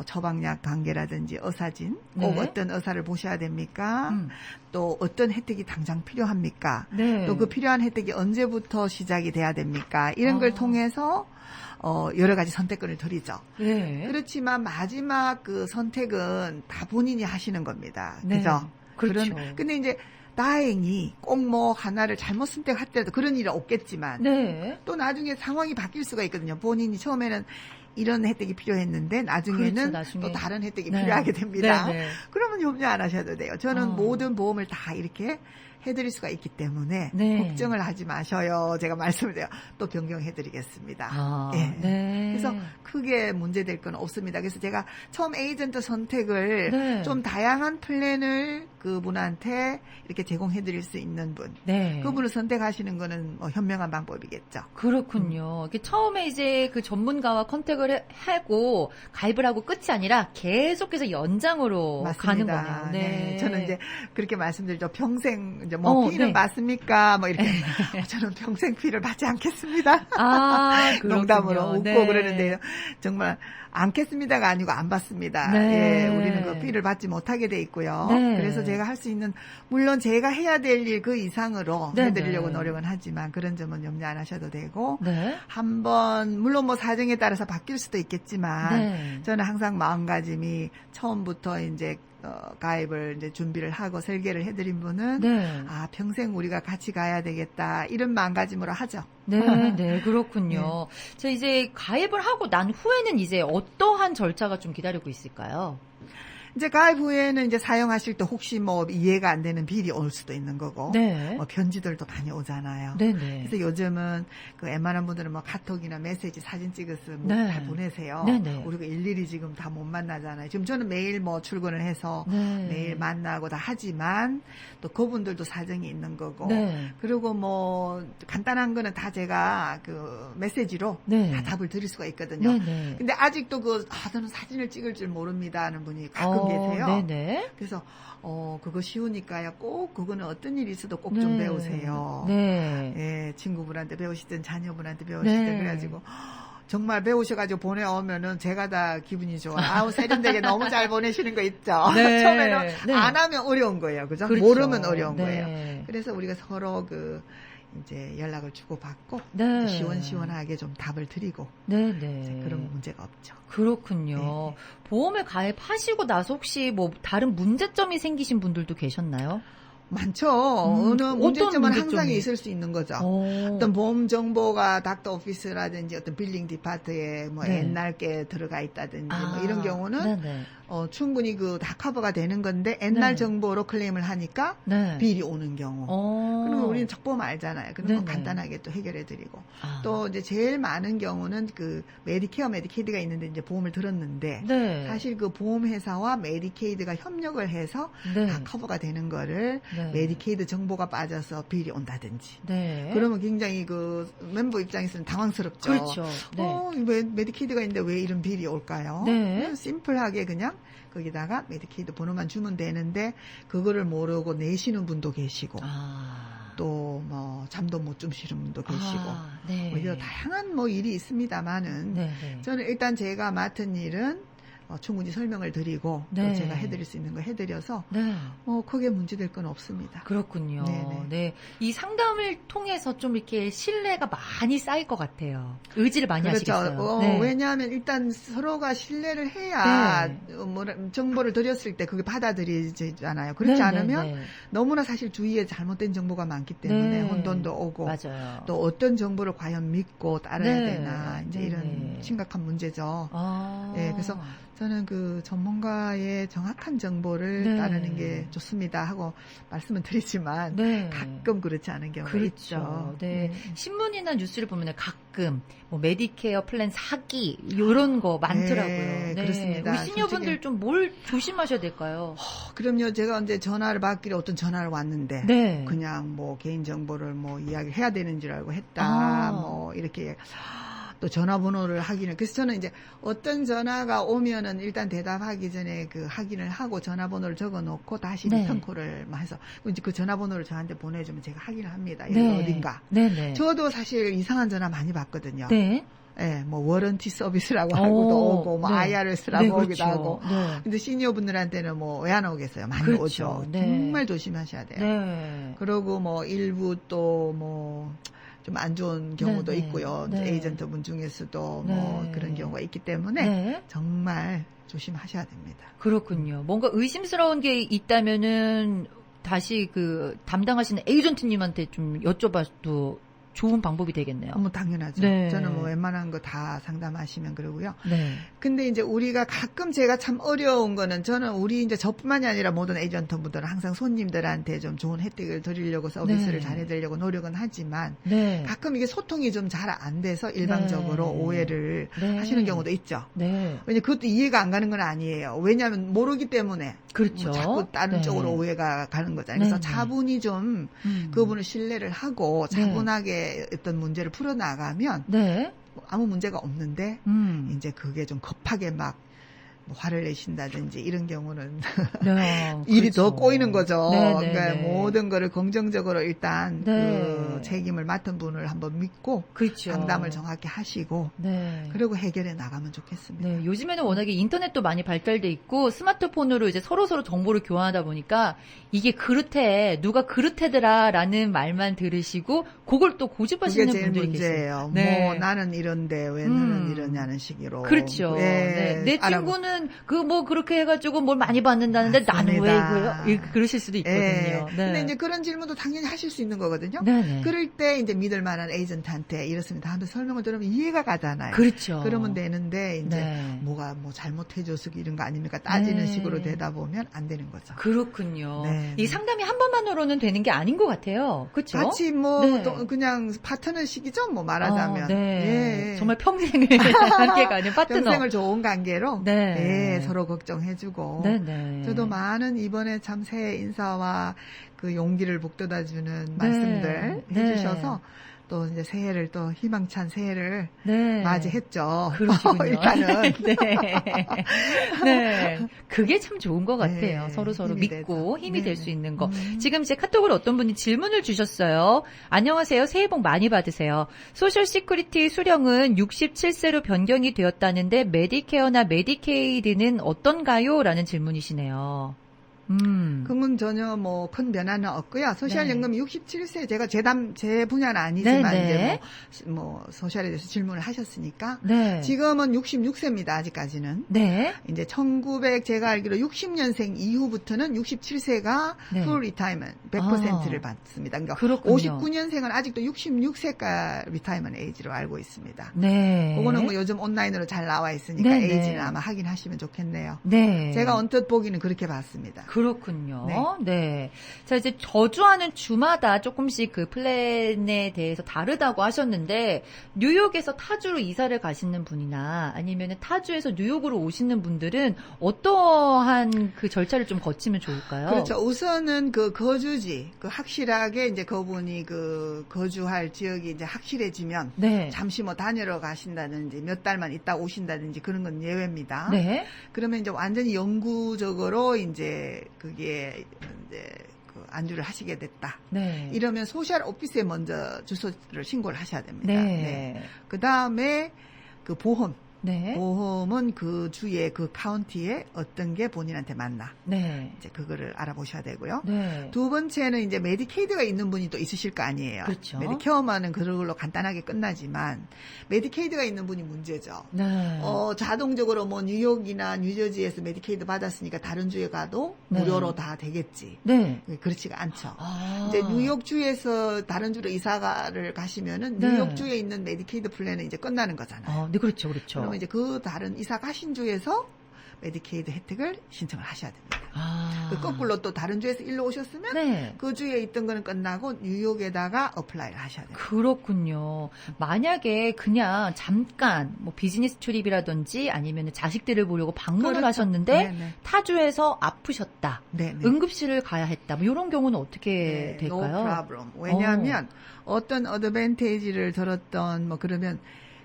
처방약 관계라든지 의사진 꼭 네. 어떤 의사를 보셔야 됩니까? 음. 또 어떤 혜택이 당장 필요합니까? 네. 또 그 필요한 혜택이 언제부터 시작이 돼야 됩니까? 이런 걸 아. 통해서 여러 가지 선택권을 드리죠. 네. 그렇지만 마지막 그 선택은 다 본인이 하시는 겁니다. 네. 그죠? 그렇죠. 근데 이제 다행히 꼭 뭐 하나를 잘못 선택할 때도 그런 일은 없겠지만 네. 또 나중에 상황이 바뀔 수가 있거든요. 본인이 처음에는 이런 혜택이 필요했는데 나중에는 그렇죠, 나중에. 또 다른 혜택이 네. 필요하게 됩니다. 네, 네. 그러면 염려 안 하셔도 돼요. 저는 어. 모든 보험을 다 이렇게 해드릴 수가 있기 때문에 네. 걱정을 하지 마셔요. 제가 말씀을 드려요. 또 변경해드리겠습니다. 아, 예. 네. 그래서 크게 문제될 건 없습니다. 그래서 제가 처음 에이전트 선택을 네. 좀 다양한 플랜을 그분한테 이렇게 제공해드릴 수 있는 분. 네. 그분을 선택하시는 거는 뭐 현명한 방법이겠죠. 그렇군요. 이게 처음에 이제 그 전문가와 컨택을 하고 가입을 하고 끝이 아니라 계속해서 연장으로 가는 거네요. 네. 저는 이제 그렇게 말씀드리죠. 평생 이제 뭐 피는 네. 받습니까? 뭐 이렇게 저는 평생 피를 받지 않겠습니다. 아, 그렇군요. 농담으로 웃고 네. 그러는데요. 정말 않겠습니다가 아니고 안 받습니다. 네. 예, 우리는 그 피를 받지 못하게 돼 있고요. 네. 그래서 제가 할 수 있는 물론 제가 해야 될 일 그 이상으로 네, 해드리려고 네. 노력은 하지만 그런 점은 염려 안 하셔도 되고 네. 한번 물론 뭐 사정에 따라서 바뀔 수도 있겠지만 네. 저는 항상 마음가짐이 처음부터 이제 가입을 이제 준비를 하고 설계를 해드린 분은 네. 평생 우리가 같이 가야 되겠다 이런 마음가짐으로 하죠. 네, 네, 그렇군요. 자, 이제 가입을 하고 난 후에는 이제 어떠한 절차가 좀 기다리고 있을까요? 이제 가입 후에는 이제 사용하실 때 혹시 뭐 이해가 안 되는 비리 올 수도 있는 거고, 네. 뭐 편지들도 많이 오잖아요. 네네. 그래서 요즘은 그 웬만한 분들은 뭐 카톡이나 메시지 사진 찍어서 뭐 네. 잘 보내세요. 네네. 우리가 일일이 지금 다 못 만나잖아요. 지금 저는 매일 뭐 출근을 해서 네. 매일 만나고 다 하지만 또 그분들도 사정이 있는 거고, 네. 그리고 뭐 간단한 거는 다 제가 그 메시지로 네. 다 답을 드릴 수가 있거든요. 네네. 근데 아직도 저는 사진을 찍을 줄 모릅니다 하는 분이 가끔 계세요. 네네. 그래서 그거 쉬우니까요. 꼭 그거는 어떤 일이 있어도 꼭 좀 네. 배우세요. 네. 예, 친구분한테 배우시든 자녀분한테 배우시든 네. 그래가지고 정말 배우셔가지고 보내오면은 제가 다 기분이 좋아요. 아우, 세련되게 너무 잘 보내시는 거 있죠. 네. 처음에는 네. 안 하면 어려운 거예요. 그죠? 그렇죠. 모르면 어려운 네. 거예요. 그래서 우리가 서로 이제 연락을 주고받고 네. 시원시원하게 좀 답을 드리고 네네. 그런 문제가 없죠. 그렇군요. 네. 보험을 가입하시고 나서 혹시 뭐 다른 문제점이 생기신 분들도 계셨나요? 많죠. 어느 어떤 문제점은 문제점이? 항상 있을 수 있는 거죠. 오. 어떤 보험 정보가 닥터 오피스라든지 어떤 빌링 디파트에 뭐 네. 옛날 게 들어가 있다든지 아, 뭐 이런 경우는 네네. 충분히 다 커버가 되는 건데 옛날 네. 정보로 클레임을 하니까 네. 비리 오는 경우. 그러면 우리는 적보험 알잖아요. 그런 거 네네. 간단하게 또 해결해 드리고. 아. 또 이제 제일 많은 경우는 그 메디케어, 메디케이드가 있는데 이제 보험을 들었는데 네. 사실 그 보험회사와 메디케이드가 협력을 해서 네. 다 커버가 되는 거를 네. 메디케이드 정보가 빠져서 비리 온다든지. 네. 그러면 굉장히 그 멤버 입장에서는 당황스럽죠. 그렇죠. 네. 왜 메디케이드가 있는데 왜 이런 비리 올까요? 네. 그냥 심플하게 그냥 거기다가 메디케이드 번호만 주면 되는데 그거를 모르고 내시는 분도 계시고 아. 또 뭐 잠도 못 주무시는 분도 계시고 아, 네. 뭐 이런 다양한 뭐 일이 있습니다만은 네. 네. 저는 일단 제가 맡은 일은 충분히 설명을 드리고 네. 또 제가 해드릴 수 있는 거 해드려서 네. 크게 문제될 건 없습니다. 그렇군요. 네네. 네. 이 상담을 통해서 좀 이렇게 신뢰가 많이 쌓일 것 같아요. 의지를 많이 그렇죠. 하시겠어요. 네. 왜냐하면 일단 서로가 신뢰를 해야 네. 정보를 드렸을 때 그게 받아들이잖아요. 그렇지 네, 않으면 네, 네. 너무나 사실 주위에 잘못된 정보가 많기 때문에 네. 혼돈도 오고 맞아요. 또 어떤 정보를 과연 믿고 따라야 네. 되나 이제 네, 이런 네. 심각한 문제죠. 아. 예, 그래서 저는 그 전문가의 정확한 정보를 네. 따르는 게 좋습니다 하고 말씀은 드리지만 네. 가끔 그렇지 않은 경우가 그렇죠. 있죠. 네. 신문이나 뉴스를 보면 가끔 뭐 메디케어 플랜 사기 이런 거 많더라고요. 네, 그렇습니다. 우리 시니어분들 솔직히. 좀 뭘 조심하셔야 될까요? 그럼요. 제가 이제 전화를 받기로 어떤 전화를 왔는데 네. 그냥 뭐 개인 정보를 뭐 이야기해야 되는 줄 알고 했다. 아. 뭐 이렇게 또 전화번호를 확인을. 그래서 저는 이제 어떤 전화가 오면은 일단 대답하기 전에 그 확인을 하고 전화번호를 적어놓고 다시 네. 리턴콜을 해서 이제 그 전화번호를 저한테 보내주면 제가 확인을 합니다. 여기 네. 어딘가. 네네. 저도 사실 이상한 전화 많이 받거든요. 네. 예, 뭐 워런티 서비스라고 하고도 오고 뭐 네. IRS라고 네, 오기도 그렇죠. 하고. 네. 근데 시니어 분들한테는 뭐 왜 안 오겠어요? 많이 그렇죠. 오죠. 네. 정말 조심하셔야 돼요. 네. 그리고 뭐 일부 또 뭐 좀 안 좋은 경우도 네, 네. 있고요. 네. 에이전트 분 중에서도 네. 뭐 그런 경우가 있기 때문에 네. 정말 조심하셔야 됩니다. 그렇군요. 뭔가 의심스러운 게 있다면은 다시 그 담당하시는 에이전트님한테 좀 여쭤봐도 좋은 방법이 되겠네요. 너무 당연하죠. 네. 저는 뭐 웬만한 거 다 상담하시면 그러고요. 네. 근데 이제 우리가 가끔 제가 참 어려운 거는 저는 우리 이제 저뿐만이 아니라 모든 에이전트 분들은 항상 손님들한테 좀 좋은 혜택을 드리려고 서비스를 네. 잘해드리려고 노력은 하지만 네. 가끔 이게 소통이 좀 잘 안 돼서 일방적으로 네. 오해를 네. 하시는 경우도 있죠. 네. 왜냐면 그것도 이해가 안 가는 건 아니에요. 왜냐하면 모르기 때문에 그렇죠. 뭐 자꾸 다른 네. 쪽으로 오해가 가는 거잖아요. 그래서 네, 네. 차분히 좀 그분을 신뢰를 하고 네. 차분하게 어떤 문제를 풀어나가면 네. 아무 문제가 없는데 이제 그게 좀 급하게 막 뭐 화를 내신다든지 이런 경우는 네. 일이 그렇죠. 더 꼬이는 거죠. 네, 네, 그러니까 네. 모든 거를 긍정적으로 일단 네. 그 책임을 맡은 분을 한번 믿고 그렇죠. 상담을 정확히 하시고 네. 그리고 해결해 나가면 좋겠습니다. 네, 요즘에는 워낙에 인터넷도 많이 발달돼 있고 스마트폰으로 이제 서로서로 정보를 교환하다 보니까 이게 그렇대, 누가 그렇대더라라는 말만 들으시고 그걸 또 그게 고집하시는 제일 분들이 문제예요. 계세요. 네. 뭐 나는 이러는데 왜 너는 이러냐는 식으로. 그렇죠. 예, 네. 내 알아보- 친구는 나는 뭐 그렇게 해가지고 뭘 많이 받는다는데 나는 왜 그래요? 그러실 수도 있거든요. 네. 근데 이제 그런 질문도 당연히 하실 수 있는 거거든요. 네네. 그럴 때 이제 믿을 만한 에이전트한테 이렇습니다 하면서 설명을 들으면 이해가 가잖아요. 그렇죠. 그러면 되는데 이제 네. 뭐가 뭐 잘못해줘서 이런 거 아닙니까? 따지는 네. 식으로 되다 보면 안 되는 거죠. 그렇군요. 네. 이 상담이 한 번만으로는 되는 게 아닌 것 같아요. 그렇죠? 같이 뭐 네. 또 그냥 파트너식이죠, 뭐 말하자면. 네. 예. 정말 평생을 함께 가는 파트너. 평생을 좋은 관계로 네. 예, 서로 걱정해주고. 네네. 저도 많은 이번에 참 새해 인사와 그 용기를 북돋아주는 말씀들 네. 해주셔서 또 이제 새해를 또 희망찬 새해를 네. 맞이했죠. 그러시군요. 일단은 네. 네. 그게 참 좋은 것 같아요. 네. 서로 힘이 믿고 되죠. 힘이 네. 될 수 있는 거. 지금 제 카톡으로 어떤 분이 질문을 주셨어요. 안녕하세요. 새해 복 많이 받으세요. 소셜 시큐리티 수령은 67세로 변경이 되었다는데 메디케어나 메디케이드는 어떤가요? 라는 질문이시네요. 그건 전혀 뭐 큰 변화는 없고요. 소셜연금 네. 67세 제가 제 분야는 아니지만 네. 이제 뭐 소셜에 대해서 질문을 하셨으니까 네. 지금은 66세입니다. 아직까지는. 네. 이제 제가 알기로 60년생 이후부터는 67세가 네. 풀 리타이먼 100%를 받습니다. 그러니까 그렇군요. 59년생은 아직도 66세가 리타이먼 에이지로 알고 있습니다. 네. 그거는 뭐 요즘 온라인으로 잘 나와 있으니까 네, 네. 에이지는 아마 확인하시면 좋겠네요. 네. 제가 언뜻 보기는 그렇게 봤습니다. 그렇군요. 네. 네. 자, 이제 저주하는 주마다 조금씩 그 플랜에 대해서 다르다고 하셨는데, 뉴욕에서 타주로 이사를 가시는 분이나 아니면 타주에서 뉴욕으로 오시는 분들은 어떠한 그 절차를 좀 거치면 좋을까요? 그렇죠. 우선은 그 거주지, 그 확실하게 이제 그분이 그 거주할 지역이 이제 확실해지면 네. 잠시 뭐 다녀러 가신다든지 몇 달만 있다 오신다든지 그런 건 예외입니다. 네. 그러면 이제 완전히 영구적으로 이제 그게 이제 그 안주를 하시게 됐다. 네. 이러면 소셜 오피스에 먼저 주소를 신고를 하셔야 됩니다. 네. 그 다음에 그 보험. 네. 보험은 그 주에 그 카운티에 어떤 게 본인한테 맞나. 네. 이제 그거를 알아보셔야 되고요. 네. 두 번째는 이제 메디케이드가 있는 분이 또 있으실 거 아니에요. 그렇죠. 메디케어만은 그걸로 간단하게 끝나지만 메디케이드가 있는 분이 문제죠. 네. 자동적으로 뭐 뉴욕이나 뉴저지에서 메디케이드 받았으니까 다른 주에 가도 네. 무료로 다 되겠지. 네. 그렇지가 않죠. 아. 이제 뉴욕주에서 다른 주로 이사를 가시면은 네. 뉴욕주에 있는 메디케이드 플랜은 이제 끝나는 거잖아요. 네, 그렇죠. 그렇죠. 그러면 이제 그 다른 이사 가신 주에서 메디케이드 혜택을 신청을 하셔야 됩니다. 아. 그 거꾸로 또 다른 주에서 일로 오셨으면 네. 그 주에 있던 거는 끝나고 뉴욕에다가 어플라이를 하셔야 됩니다. 그렇군요. 만약에 그냥 잠깐 뭐 비즈니스 트립이라든지 아니면 자식들을 보려고 방문을 그렇죠. 하셨는데 네네. 타주에서 아프셨다. 네네. 응급실을 가야 했다. 뭐 이런 경우는 어떻게 No 될까요? problem. 왜냐하면 어떤 어드밴테이지를 들었던 뭐 그러면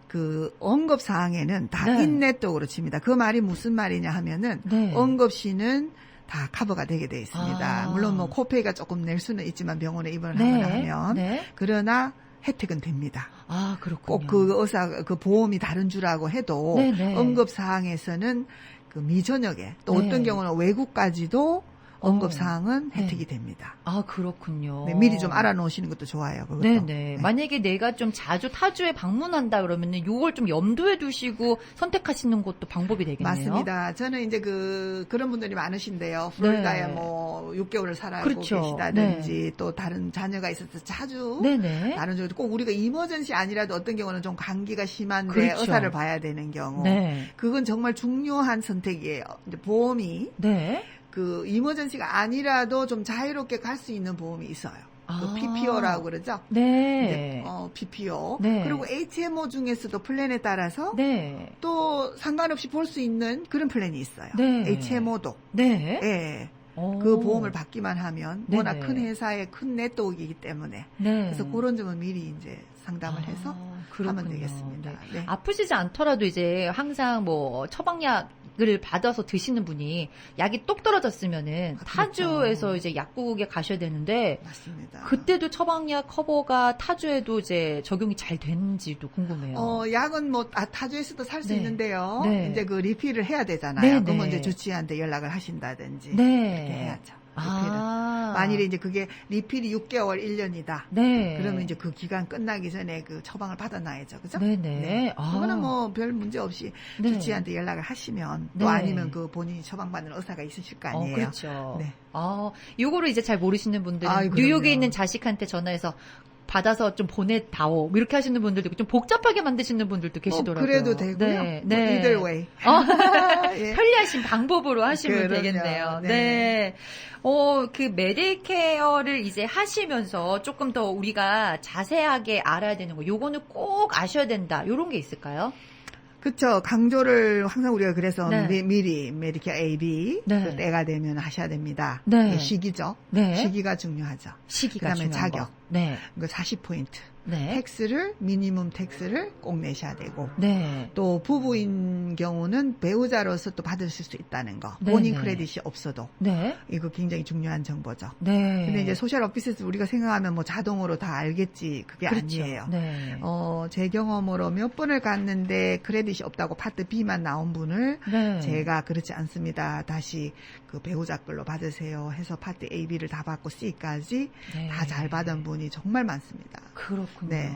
그 언급 사항에는 다 네. 인넷독으로 칩니다. 그 말이 무슨 말이냐 하면은 네. 언급시는 다 커버가 되게 돼 있습니다. 아. 물론 뭐 코페이가 조금 낼 수는 있지만 병원에 입원을 네. 하거나 하면 네. 그러나 혜택은 됩니다. 아, 그렇군요. 꼭 그 의사 그 보험이 다른 주라고 해도 네네. 언급 사항에서는 그 미전역에 또 네. 어떤 경우는 외국까지도 언급 사항은 네. 혜택이 됩니다. 아, 그렇군요. 네, 미리 좀 알아놓으시는 것도 좋아요. 그것도. 네네. 네. 만약에 내가 좀 자주 타주에 방문한다 그러면은 요걸 좀 염두에 두시고 선택하시는 것도 방법이 되겠네요. 맞습니다. 저는 이제 그런 분들이 많으신데요. 플로리다에 네. 뭐 6개월을 살아고 그렇죠. 계시다든지 또 다른 자녀가 있어서 자주 네네. 다른 쪽에도 꼭 우리가 이머전시 아니라도 어떤 경우는 좀 감기가 심한데 그렇죠. 의사를 봐야 되는 경우. 네. 그건 정말 중요한 선택이에요. 이제 보험이 네. 그 이머전시가 아니라도 좀 자유롭게 갈 수 있는 보험이 있어요. 아. 그 PPO라고 그러죠. 네. PPO. 네. 그리고 HMO 중에서도 플랜에 따라서 네. 또 상관없이 볼 수 있는 그런 플랜이 있어요. 네. HMO도. 네. 예. 오. 그 보험을 받기만 하면 네네. 워낙 큰 회사의 큰 네트워크이기 때문에 네. 그래서 그런 점은 미리 이제 상담을 해서 그렇군요. 하면 되겠습니다. 네. 네. 아프시지 않더라도 이제 항상 뭐 처방약을 받아서 드시는 분이 약이 똑 떨어졌으면은 그렇죠. 타주에서 이제 약국에 가셔야 되는데 맞습니다. 그때도 처방약 커버가 타주에도 이제 적용이 잘 되는지도 궁금해요. 약은 뭐 타주에서도 살 수 네. 있는데요. 네. 이제 그 리필을 해야 되잖아요. 네, 그러면 네. 이제 주치의한테 연락을 하신다든지 네. 그렇게 해야죠. 만일에 이제 그게 리필이 6개월, 1년이다. 네. 그러면 이제 그 기간 끝나기 전에 그 처방을 받아놔야죠. 그죠? 네네. 네. 아. 그거는 뭐 별 문제 없이 네. 주치의한테 연락을 하시면 또 네. 아니면 그 본인이 처방받는 의사가 있으실 거 아니에요. 그렇죠. 네. 요거를 이제 잘 모르시는 분들은 아이, 뉴욕에 그럼요. 있는 자식한테 전화해서 받아서 좀 보내다오. 이렇게 하시는 분들도 있고, 좀 복잡하게 만드시는 분들도 계시더라고요. 그래도 되고요. 네. 뭐 either way. 예. 편리하신 방법으로 하시면 그럼요. 되겠네요. 네. 네. 그 메디케어를 이제 하시면서 조금 더 우리가 자세하게 알아야 되는 거, 요거는 꼭 아셔야 된다. 요런 게 있을까요? 그렇죠. 강조를 항상 우리가 그래서 네. 미리 메디케어 A, B 네. 그 때가 되면 하셔야 됩니다. 네. 시기죠. 네. 시기가 중요하죠. 시기가 그다음에 중요한 자격. 거. 네. 그 40포인트. 네. 텍스를 미니멈 텍스를 꼭 내셔야 되고 네. 또 부부인 경우는 배우자로서 또 받으실 수 있다는 거. 네, 본인 네. 크레딧이 없어도 네. 이거 굉장히 중요한 정보죠. 네. 근데 이제 소셜 오피스에서 우리가 생각하면 뭐 자동으로 다 알겠지. 그게 그렇죠. 아니에요. 네. 제 경험으로 몇 번을 갔는데 크레딧이 없다고 파트 B만 나온 분을 네. 제가 그렇지 않습니다. 다시 그 배우자 걸로 받으세요 해서 파트 A, B를 다 받고 C까지 네. 다 잘 받은 분이 정말 많습니다. 그렇군요. 네.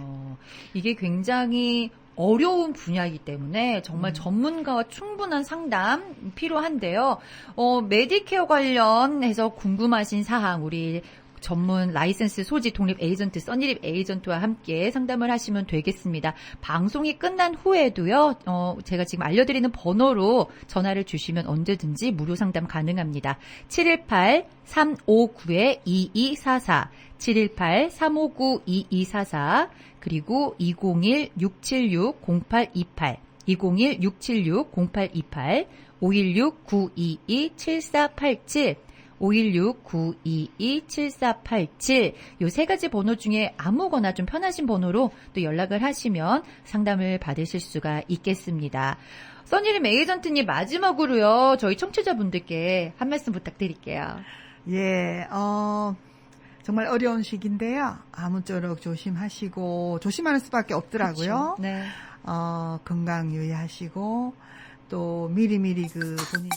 이게 굉장히 어려운 분야이기 때문에 정말 전문가와 충분한 상담 필요한데요. 메디케어 관련해서 궁금하신 사항 우리 전문 라이센스 소지 독립 에이전트 써니립 에이전트와 함께 상담을 하시면 되겠습니다. 방송이 끝난 후에도요. 제가 지금 알려드리는 번호로 전화를 주시면 언제든지 무료 상담 가능합니다. 718-359-2244 718-359-2244 그리고 201-676-0828 201-676-0828 516-922-7487 516-922-7487 요 세 가지 번호 중에 아무거나 좀 편하신 번호로 또 연락을 하시면 상담을 받으실 수가 있겠습니다. 써니림 에이전트님 마지막으로요. 저희 청취자분들께 한 말씀 부탁드릴게요. 예, 정말 어려운 시기인데요. 아무쪼록 조심하시고 조심하는 수밖에 없더라고요. 그렇죠. 네. 건강 유의하시고 또 미리미리 그 본인